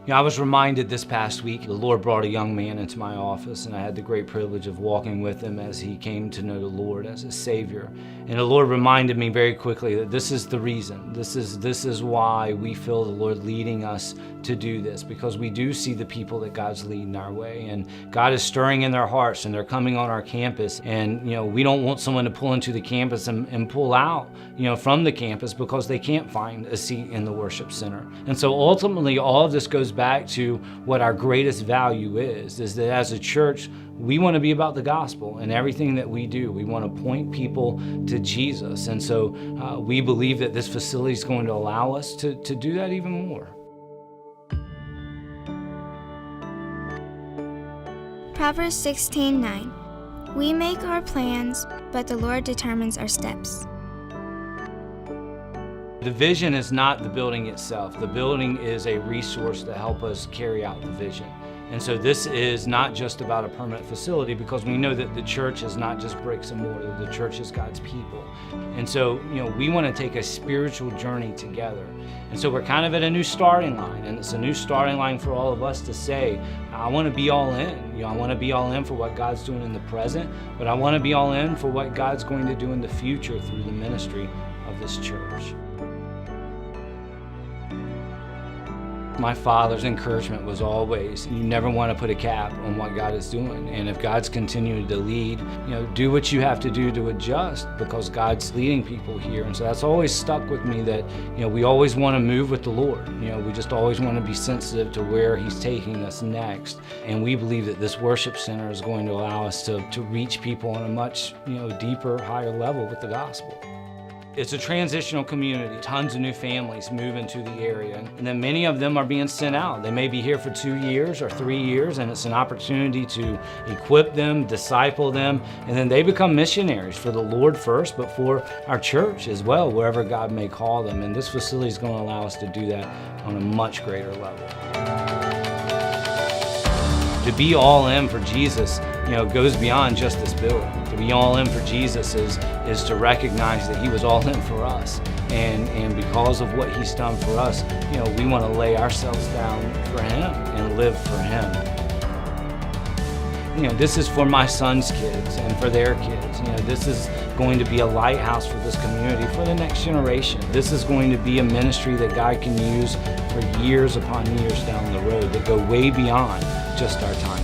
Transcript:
You know, I was reminded this past week, the Lord brought a young man into my office, and I had the great privilege of walking with him as he came to know the Lord as his Savior. And the Lord reminded me very quickly that this is the reason. This is why we feel the Lord leading us to do this, because we do see the people that God's leading our way, and God is stirring in their hearts, and they're coming on our campus. And you know, we don't want someone to pull into the campus and pull out, you know, from the campus because they can't find a seat in the worship center. And so ultimately, all of this goes back to what our greatest value is that as a church, we want to be about the gospel, and everything that we do, we want to point people to Jesus. And so we believe that this facility is going to allow us to do that even more. Proverbs 16:9. We make our plans, but the Lord determines our steps. The vision is not the building itself. The building is a resource to help us carry out the vision. And so this is not just about a permanent facility, because we know that the church is not just bricks and mortar. The church is God's people. And so, you know, we want to take a spiritual journey together. And so we're kind of at a new starting line, and it's a new starting line for all of us to say, I want to be all in. You know, I want to be all in for what God's doing in the present, but I want to be all in for what God's going to do in the future through the ministry of this church. My father's encouragement was always, you never want to put a cap on what God is doing. And if God's continuing to lead, you know, do what you have to do to adjust, because God's leading people here. And so that's always stuck with me, that, you know, we always want to move with the Lord. You know, we just always want to be sensitive to where He's taking us next. And we believe that this worship center is going to allow us to reach people on a much, you know, deeper, higher level with the gospel. It's a transitional community. Tons of new families move into the area, and then many of them are being sent out. They may be here for 2 years or 3 years, and it's an opportunity to equip them, disciple them, and then they become missionaries for the Lord first, but for our church as well, wherever God may call them. And this facility is going to allow us to do that on a much greater level. To be all in for Jesus, you know, goes beyond just this building. To be all in for Jesus is to recognize that He was all in for us. And because of what He's done for us, you know, we want to lay ourselves down for Him and live for Him. You know, this is for my son's kids and for their kids. You know, this is going to be a lighthouse for this community for the next generation. This is going to be a ministry that God can use for years upon years down the road, that go way beyond just our time.